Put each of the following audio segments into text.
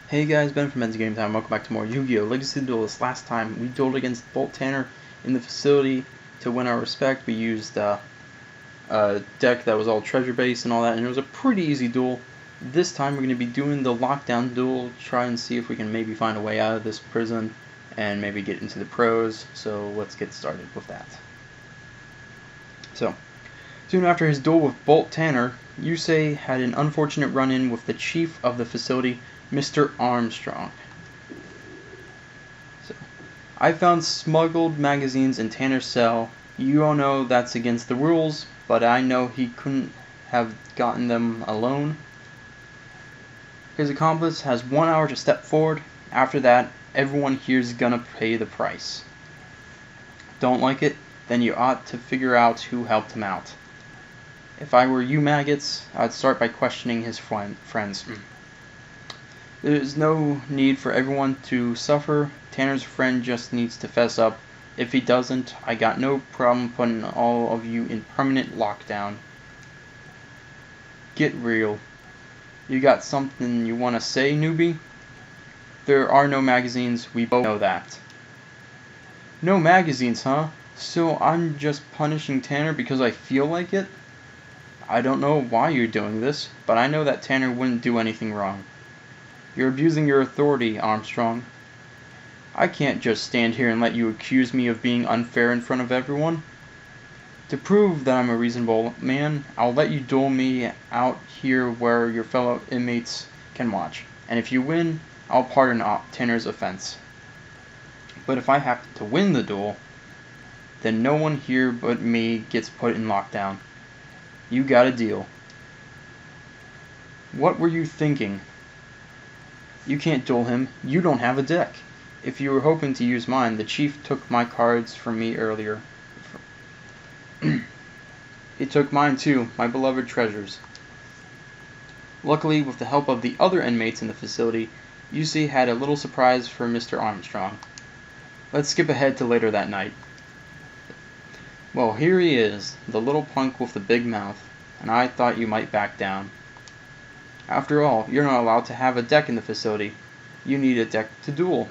Hey guys, Ben from BensGameTime. Welcome back to more Yu-Gi-Oh! Legacy Duelist. Last time we dueled against Bolt Tanner in the facility to win our respect. We used a deck that was all treasure based and all that, and it was a pretty easy duel. This time we're going to be doing the lockdown duel, try and see if we can maybe find a way out of this prison and maybe get into the pros. So let's get started with that. So, soon after his duel with Bolt Tanner, Yusei had an unfortunate run-in with the chief of the facility, Mr. Armstrong. So, I found smuggled magazines in Tanner's cell. You all know that's against the rules, but I know he couldn't have gotten them alone. His accomplice has 1 hour to step forward. After that, everyone here's gonna pay the price. Don't like it? Then you ought to figure out who helped him out. If I were you maggots, I'd start by questioning his friends. There's no need for everyone to suffer. Tanner's friend just needs to fess up. If he doesn't, I got no problem putting all of you in permanent lockdown. Get real. You got something you want to say, newbie? There are no magazines, we both know that. No magazines, huh? So I'm just punishing Tanner because I feel like it? I don't know why you're doing this, but I know that Tanner wouldn't do anything wrong. You're abusing your authority, Armstrong. I can't just stand here and let you accuse me of being unfair in front of everyone. To prove that I'm a reasonable man, I'll let you duel me out here where your fellow inmates can watch. And if you win, I'll pardon Tanner's offense. But if I happen to win the duel, then no one here but me gets put in lockdown. You got a deal. What were you thinking? You can't duel him. You don't have a deck. If you were hoping to use mine, the chief took my cards from me earlier. He took mine too, my beloved treasures. Luckily, with the help of the other inmates in the facility, Yusei had a little surprise for Mr. Armstrong. Let's skip ahead to later that night. Well, here he is, the little punk with the big mouth, and I thought you might back down. After all, you're not allowed to have a deck in the facility. You need a deck to duel.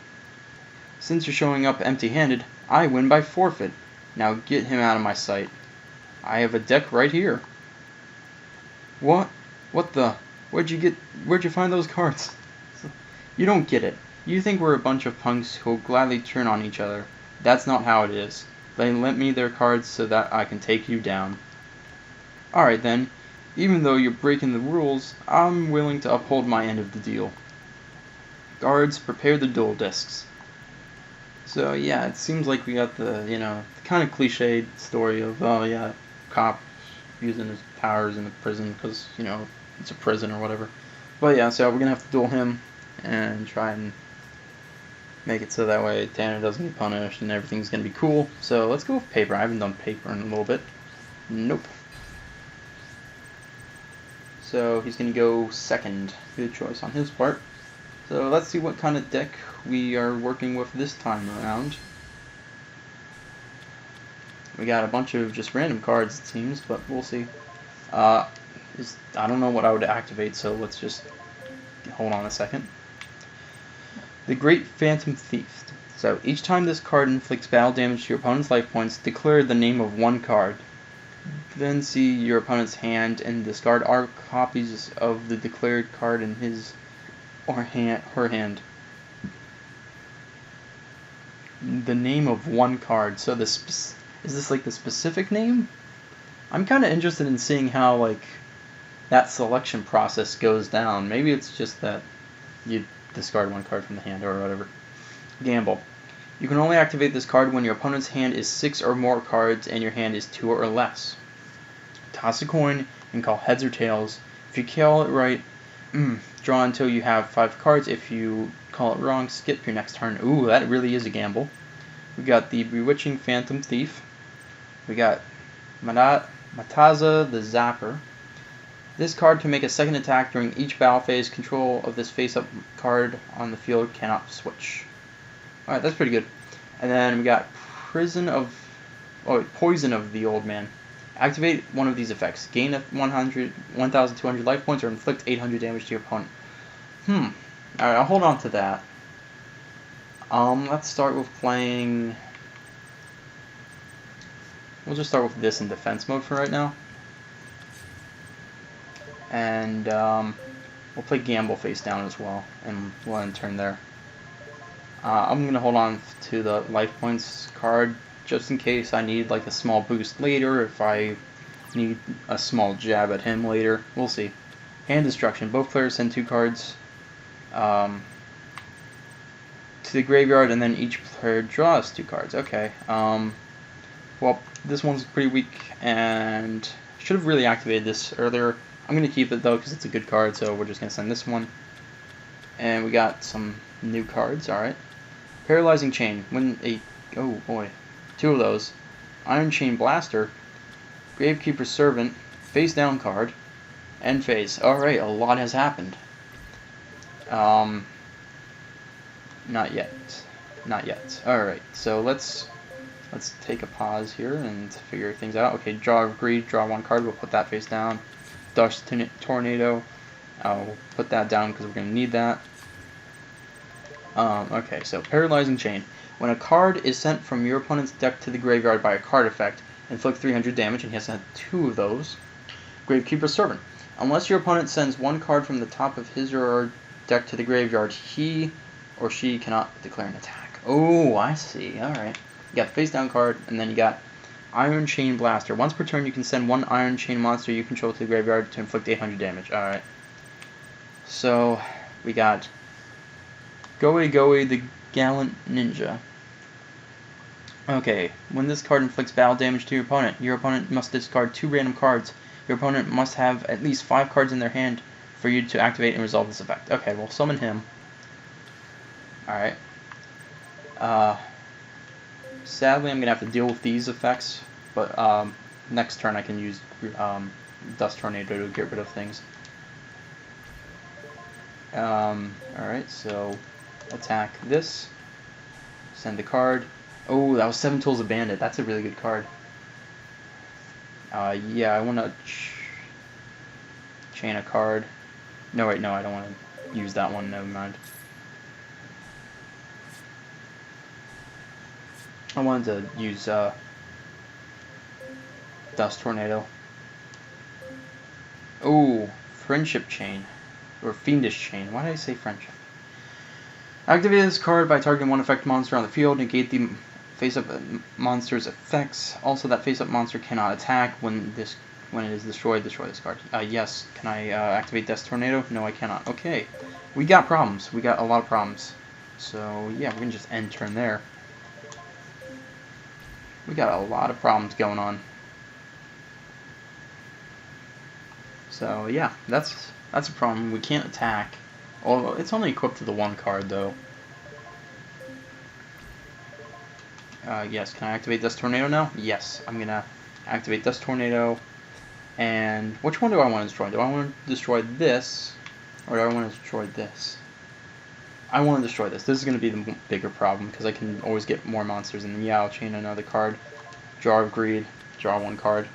Since you're showing up empty-handed, I win by forfeit. Now get him out of my sight. I have a deck right here. What? What the? Where'd you find those cards? You don't get it. You think we're a bunch of punks who'll gladly turn on each other. That's not how it is. They lent me their cards so that I can take you down. Alright then. Even though you're breaking the rules, I'm willing to uphold my end of the deal. Guards, prepare the duel discs. So yeah, it seems like we got the kind of cliched story of, oh yeah, cop using his powers in the prison because, it's a prison or whatever. But yeah, so we're going to have to duel him and try and make it so that way Tanner doesn't get punished and everything's going to be cool. So let's go with paper. I haven't done paper in a little bit. Nope. So he's going to go second. Good choice on his part. So let's see what kind of deck we are working with this time around. We got a bunch of just random cards, it seems, but we'll see. I don't know what I would activate, so let's just hold on a second. The Great Phantom Thief. So each time this card inflicts battle damage to your opponent's life points, declare the name of one card. Then see your opponent's hand and discard all copies of the declared card in his or her hand. The name of one card. So is this like the specific name? I'm kind of interested in seeing how that selection process goes down. Maybe it's just that you discard one card from the hand or whatever. Gamble. You can only activate this card when your opponent's hand is 6 or more cards and your hand is 2 or less. Toss a coin and call heads or tails. If you call it right, draw until you have 5 cards. If you call it wrong, skip your next turn. Ooh, that really is a gamble. We got the Bewitching Phantom Thief. We got Mataza the Zapper. This card can make a second attack during each battle phase. Control of this face-up card on the field cannot switch. Alright, that's pretty good. And then we got Poison of the Old Man. Activate one of these effects. Gain 1,200 life points or inflict 800 damage to your opponent. Alright, I'll hold on to that. Let's start with playing... We'll just start with this in defense mode for right now. And, we'll play Gamble face down as well, and we'll end turn there. I'm going to hold on to the life points card just in case I need like a small boost later, if I need a small jab at him later. We'll see. Hand destruction. Both players send 2 cards to the graveyard, and then each player draws 2 cards. Okay. Well, this one's pretty weak, and should have really activated this earlier. I'm going to keep it though because it's a good card, so we're just going to send this one. And we got some new cards. Alright. Paralyzing Chain. When a... Oh boy. 2 of those. Iron Chain Blaster. Gravekeeper's Servant. Face down card. End phase. Alright, a lot has happened. Not yet. Not yet. Alright, so let's take a pause here and figure things out. Okay, draw Greed, draw 1 card. We'll put that face down. Dust Tornado. We'll put that down because we're going to need that. Okay, so Paralyzing Chain. When a card is sent from your opponent's deck to the graveyard by a card effect, inflict 300 damage, and he has to have 2 of those. Gravekeeper's Servant. Unless your opponent sends 1 card from the top of his or her deck to the graveyard, he or she cannot declare an attack. Oh, I see. Alright. You got the face down card, and then you got Iron Chain Blaster. Once per turn, you can send 1 Iron Chain monster you control to the graveyard to inflict 800 damage. Alright. So, we got Goe the Gallant Ninja. Okay, when this card inflicts battle damage to your opponent must discard 2 random cards. Your opponent must have at least 5 cards in their hand for you to activate and resolve this effect. Okay, we'll summon him. Alright. Sadly, I'm going to have to deal with these effects, but next turn I can use Dust Tornado to get rid of things. Alright, so attack this. Send a card. Oh, that was 7 Tools of Bandit. That's a really good card. Yeah, I want to chain a card. No, wait, no, I don't want to use that one. Never mind. I wanted to use Dust Tornado. Oh, Friendship Chain. Or Fiendish Chain. Why did I say Friendship? Activate this card by targeting 1 effect monster on the field. Negate the face-up monster's effects. Also, that face-up monster cannot attack when it is destroyed. Destroy this card. Yes. Can I activate Death Tornado? No, I cannot. Okay. We got problems. We got a lot of problems. So, yeah, we can just end turn there. We got a lot of problems going on. So, yeah, that's a problem. We can't attack. Oh, it's only equipped to the 1 card, though. Yes, can I activate Dust Tornado now? Yes, I'm going to activate Dust Tornado. And which one do I want to destroy? Do I want to destroy this, or do I want to destroy this? I want to destroy this. This is going to be the bigger problem, because I can always get more monsters. And then, yeah, I'll chain another card. Draw of Greed. Draw 1 card.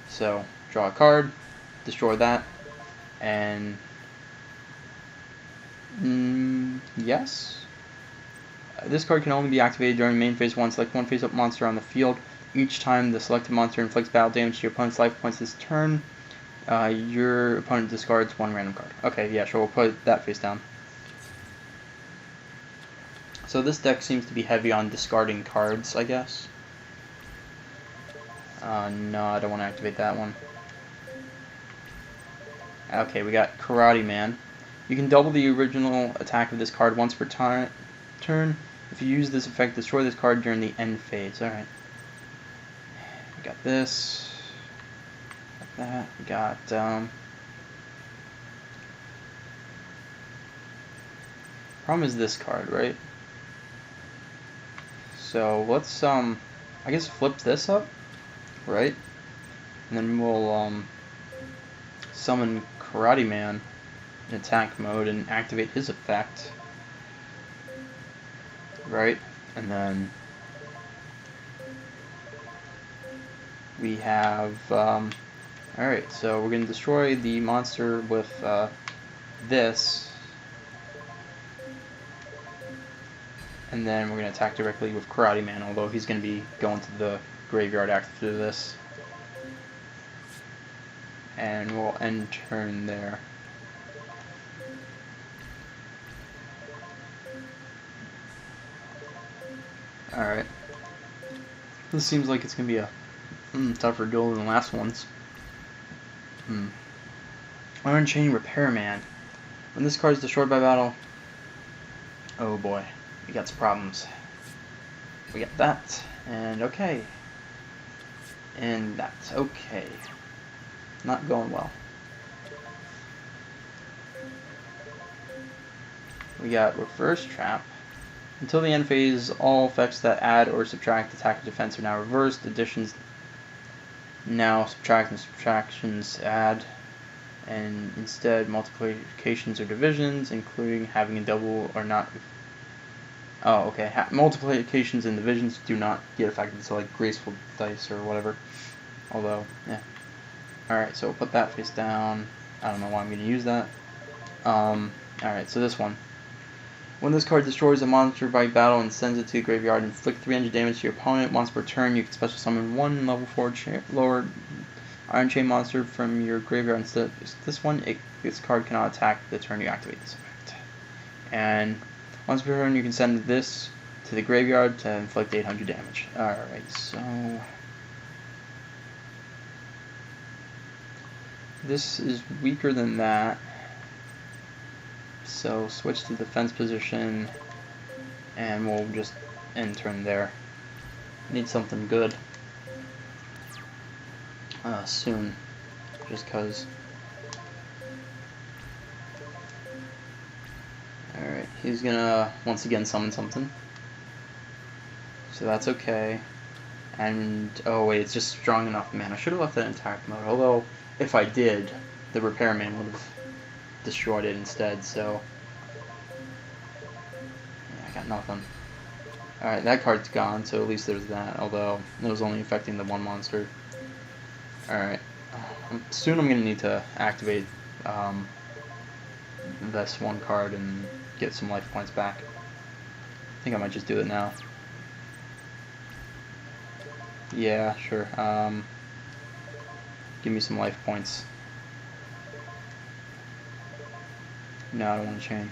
So, draw a card. Destroy that. And... yes. This card can only be activated during main phase 1. Select 1 face-up monster on the field. Each time the selected monster inflicts battle damage to your opponent's life points this turn, your opponent discards 1 random card. Okay, yeah, sure, we'll put that face down. So this deck seems to be heavy on discarding cards, I guess. No, I don't want to activate that one. Okay, we got Karate Man. You can double the original attack of this card once per turn. If you use this effect, destroy this card during the end phase. Alright. We got this. Got that. We got, problem is this card, right? So let's, I guess flip this up, right? And then we'll, summon Karate Man in attack mode and activate his effect. Right? And then we have, alright, so we're going to destroy the monster with this. And then we're going to attack directly with Karate Man, although he's going to be going to the graveyard after this. And we'll end turn there. Alright. This seems like it's going to be a tougher duel than the last ones. Iron Chain Repairman. When this card is destroyed by battle, oh boy, we got some problems. We got that, and okay. And that's okay. Not going well. We got Reverse Trap. Until the end phase, all effects that add or subtract attack or defense are now reversed. Additions now subtract and subtractions add. And instead, multiplications or divisions, including having a double or not. Oh, okay. Multiplications and divisions do not get affected, so like graceful dice or whatever. Although, yeah. Alright, so we'll put that face down. I don't know why I'm going to use that. Alright, so this one. When this card destroys a monster by battle and sends it to the graveyard, inflict 300 damage to your opponent. Once per turn, you can special summon one level 4 lower Iron Chain monster from your graveyard instead of this one. This card cannot attack the turn you activate this effect. And once per turn, you can send this to the graveyard to inflict 800 damage. Alright, so this is weaker than that. So switch to defense position, and we'll just end turn there. Need something good soon, just cause. Alright, he's gonna once again summon something, so that's okay. And oh wait, it's just strong enough, man. I should have left that in attack mode, although if I did, the Repairman would have destroyed it instead, so yeah, I got nothing. Alright, that card's gone, so at least there's that, although it was only affecting the one monster. Alright, soon I'm going to need to activate this one card and get some life points back. I think I might just do it now. Yeah, sure. Give me some life points. No, I don't want to chain.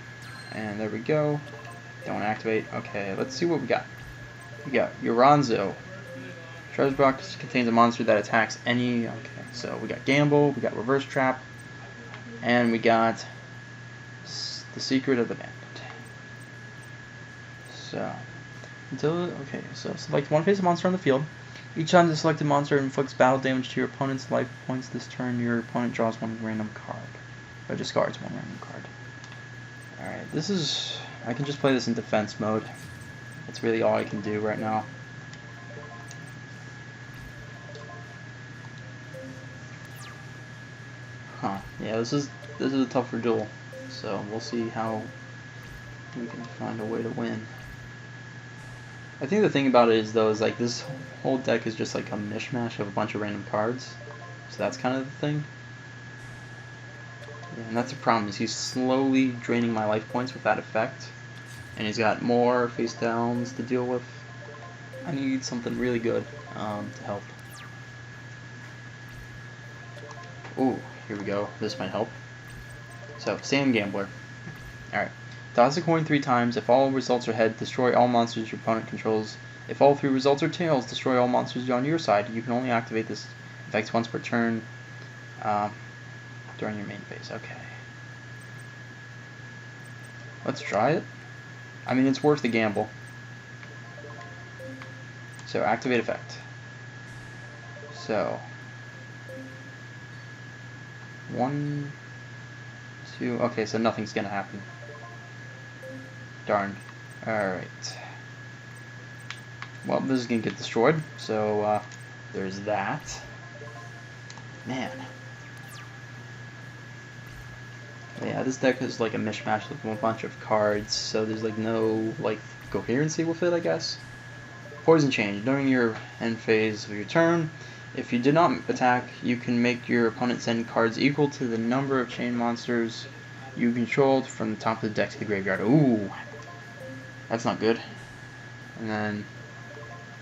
And there we go. Don't activate. Okay, let's see what we got. We got Yoranzo. Treasure box contains a monster that attacks any. Okay, so we got Gamble, we got Reverse Trap, and we got the Secret of the Bandit. So, so select one face monster on the field. Each time the selected monster inflicts battle damage to your opponent's life points this turn, your opponent draws one random card. Or discards one random card. Alright, this is. I can just play this in defense mode. That's really all I can do right now. Huh. Yeah, this is a tougher duel. So we'll see how we can find a way to win. I think the thing about it is though is like this whole deck is just like a mishmash of a bunch of random cards. So that's kind of the thing. Yeah, and that's the problem, is he's slowly draining my life points with that effect. And he's got more face downs to deal with. I need something really good to help. Ooh, here we go. This might help. So, Sand Gambler. Alright. Toss a coin 3 times. If all results are head, destroy all monsters your opponent controls. If all 3 results are tails, destroy all monsters on your side. You can only activate this effect once per turn. During your main phase. Okay. Let's try it. I mean, it's worth the gamble. So, activate effect. So, 1, 2. Okay, so nothing's gonna happen. Darn. Alright. Well, this is gonna get destroyed. So, there's that. Man. Yeah, this deck is like a mishmash of a bunch of cards, so there's like no like coherency with it, I guess. Poison Change. During your end phase of your turn, if you did not attack, you can make your opponent send cards equal to the number of chain monsters you controlled from the top of the deck to the graveyard. Ooh, that's not good. And then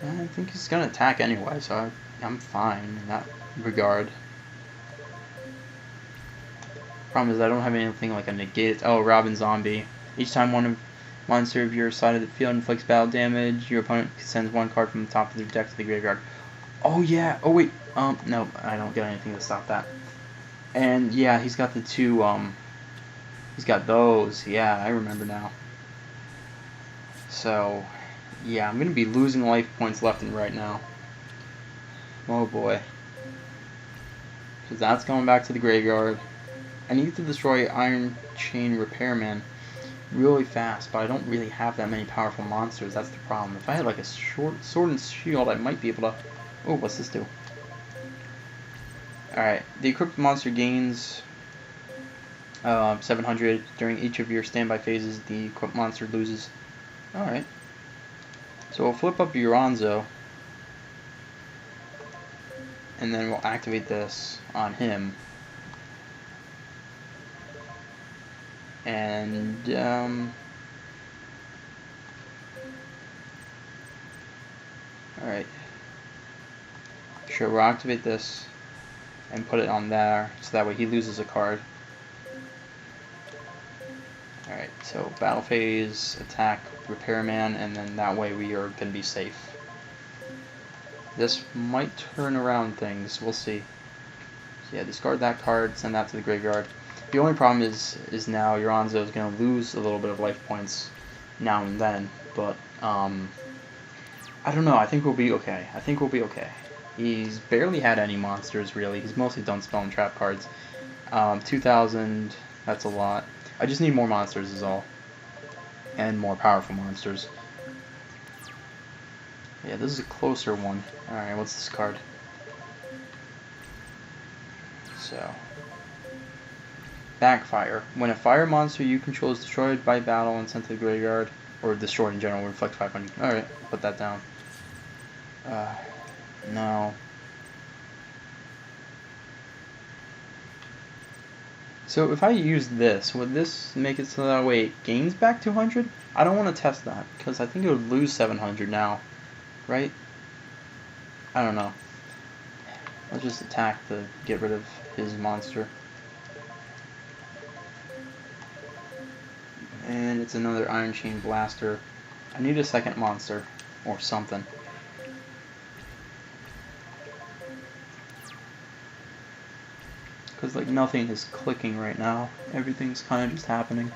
I think he's gonna attack anyway, so I'm fine in that regard. Problem is I don't have anything like a negate. Oh, Robin Zombie. Each time one monster of your side of the field inflicts battle damage, your opponent sends one card from the top of their deck to the graveyard. Oh yeah. Oh wait. No, I don't get anything to stop that. And yeah, he's got the two. He's got those. Yeah, I remember now. So, yeah, I'm gonna be losing life points left and right now. Oh boy. Because that's going back to the graveyard. I need to destroy Iron Chain Repairman really fast, but I don't really have that many powerful monsters. That's the problem. If I had like a short sword and shield, I might be able to... Oh, what's this do? Alright, the equipped monster gains 700 during each of your standby phases. The equipped monster loses. Alright. So we'll flip up Uranzo, and then we'll activate this on him. And alright. Sure, we'll activate this and put it on there, so that way he loses a card. Alright, so battle phase, attack, repairman, and then that way we are going to be safe. This might turn around things, we'll see. So yeah, discard that card, send that to the graveyard. The only problem is now Uranzo is going to lose a little bit of life points now and then, but I don't know, I think we'll be okay. I think we'll be okay. He's barely had any monsters, really. He's mostly done spell and trap cards. 2,000, that's a lot. I just need more monsters is all. And more powerful monsters. Yeah, this is a closer one. Alright, what's this card? So... Backfire. When a fire monster you control is destroyed by battle and sent to the graveyard, or destroyed in general, reflect 500. Alright, put that down. No. So if I use this, would this make it so that way it gains back 200? I don't want to test that, because I think it would lose 700 now, right? I don't know. I'll just attack to get rid of his monster. And it's another Iron Chain Blaster. I need a second monster, or something. Because like nothing is clicking right now. Everything's kind of just happening.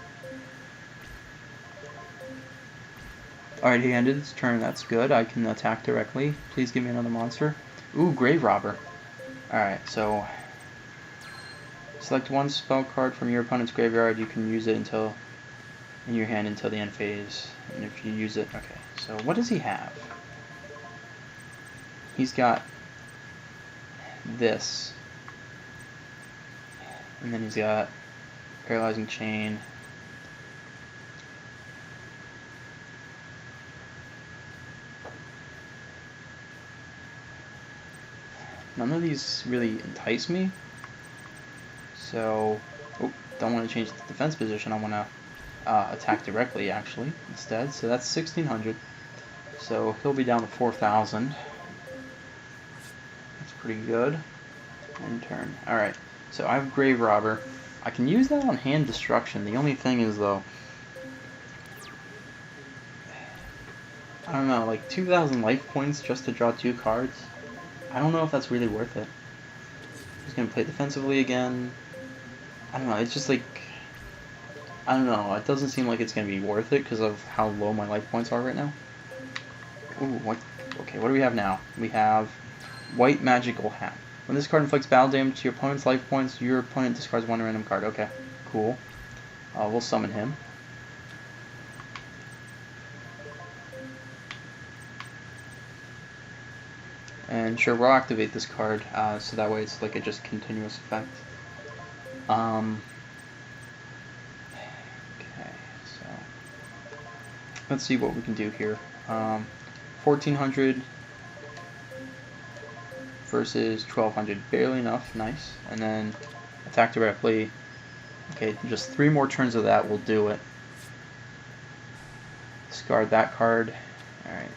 Alright, he ended his turn. That's good. I can attack directly. Please give me another monster. Ooh, Grave Robber. Alright, so... Select one spell card from your opponent's graveyard. You can use it until... in your hand until the end phase. And if you use it... Okay, so what does he have? He's got... this. And then he's got Paralyzing Chain. None of these really entice me. So, oh, don't want to change the defense position. I want to attack directly, actually, instead. So that's 1,600. So he'll be down to 4,000. That's pretty good. End turn. Alright. So I have Grave Robber. I can use that on hand destruction. The only thing is though, I don't know, like 2,000 life points just to draw 2 cards. I don't know if that's really worth it. He's gonna play defensively again. I don't know, it's just like, I don't know, it doesn't seem like it's gonna be worth it because of how low my life points are right now. Ooh, what? Okay, what do we have now? We have White Magical Hat. When this card inflicts battle damage to your opponent's life points, your opponent discards one random card. Okay, cool. We'll summon him. And sure, we'll activate this card, so that way it's like a just continuous effect. Okay, so let's see what we can do here. 1,400 versus 1,200, barely enough, nice. And then attack directly. Okay, just 3 more turns of that will do it. Discard that card. Alright.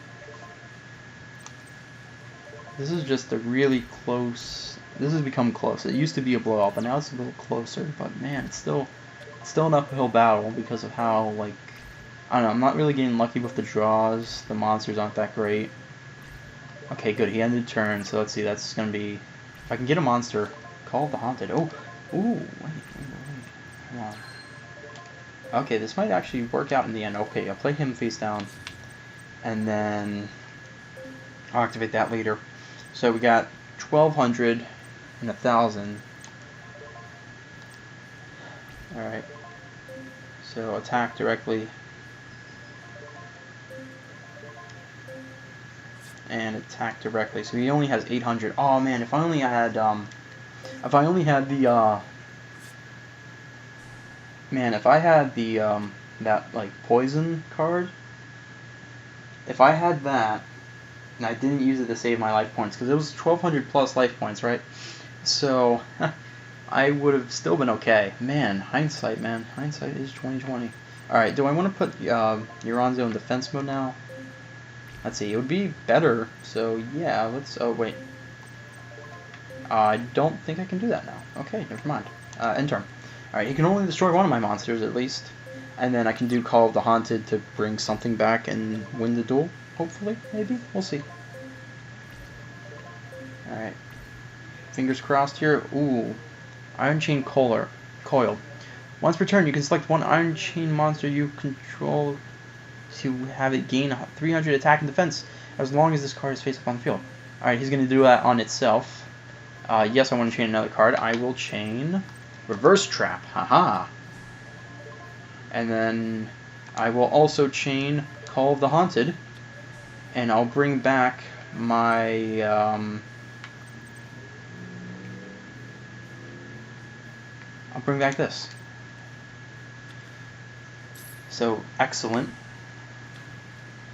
This is just a really close. This has become close. It used to be a blowout, but now it's a little closer. But man, it's still an uphill battle because of how, like, I don't know. I'm not really getting lucky with the draws. The monsters aren't that great. Okay, good. He ended turn, so let's see. That's gonna be. If I can get a monster, Call of the Haunted. Oh, ooh, wait. Come on. Okay, this might actually work out in the end. Okay, I'll play him face down, and then I'll activate that later. So we got 1,200 and 1,000. All right. So attack directly. And attack directly. So he only has 800. Oh man, if I only had the that like poison card. If I had that, and I didn't use it to save my life points, because it was 1,200 plus life points, right? So I would have still been okay. Man, hindsight, man. Hindsight is 20/20. All right, do I want to put Uranzo in defense mode now? Let's see, it would be better, so yeah, let's, oh wait. I don't think I can do that now. Okay, never mind. End turn. Alright, he can only destroy one of my monsters, at least. And then I can do Call of the Haunted to bring something back and win the duel, hopefully, maybe? We'll see. Alright. Fingers crossed here. Ooh. Iron Chain Coil. Once per turn, you can select one Iron Chain monster you control to have it gain 300 attack and defense as long as this card is face up on the field. Alright, he's going to do that on itself. Yes, I want to chain another card. I will chain Reverse Trap. Haha. And then I will also chain Call of the Haunted. And I'll bring back my... I'll bring back this. So, excellent.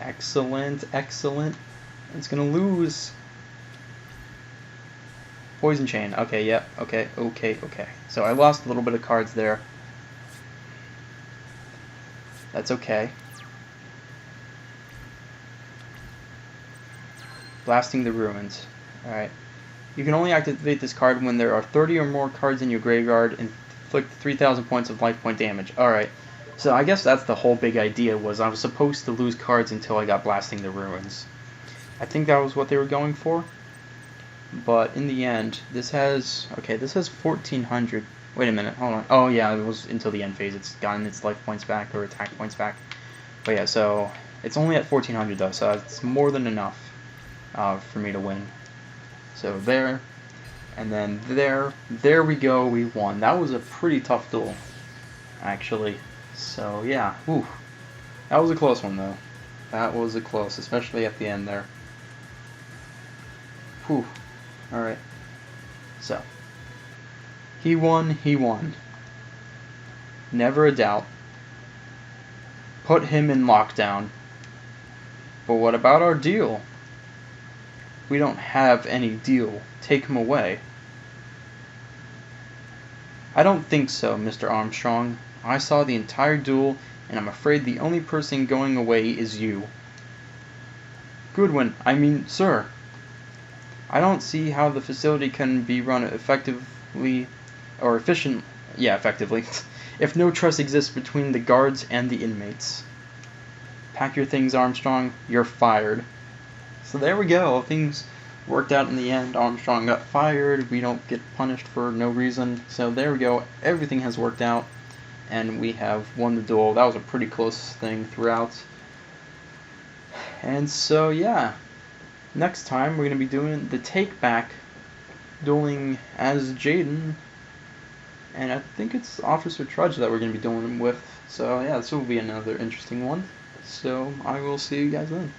Excellent. It's gonna lose. Poison Chain. Okay, yep. Okay. So I lost a little bit of cards there. That's okay. Blasting the Ruins. Alright. You can only activate this card when there are 30 or more cards in your graveyard and inflict 3,000 points of life point damage. Alright. So I guess that's the whole big idea, was I was supposed to lose cards until I got Blasting the Ruins. I think that was what they were going for. But in the end, this has 1,400. Wait a minute, hold on. Oh yeah, it was until the end phase. It's gotten its life points back, or attack points back. But yeah, so it's only at 1,400 though, so it's more than enough for me to win. So there, and then there we go, we won. That was a pretty tough duel, actually. So yeah, whew. That was a close one though. That was a close, especially at the end there. Whew. Alright. So. He won. Never a doubt. Put him in lockdown. But what about our deal? We don't have any deal. Take him away. I don't think so, Mr. Armstrong. I saw the entire duel, and I'm afraid the only person going away is you. Goodwin, I mean, sir. I don't see how the facility can be run effectively, if no trust exists between the guards and the inmates. Pack your things, Armstrong. You're fired. So there we go. Things worked out in the end. Armstrong got fired. We don't get punished for no reason. So there we go. Everything has worked out, and we have won the duel. That was a pretty close thing throughout. And so, yeah. Next time, we're going to be doing the take-back, dueling as Jaden, and I think it's Officer Trudge that we're going to be dueling with. So yeah, this will be another interesting one. So I will see you guys then.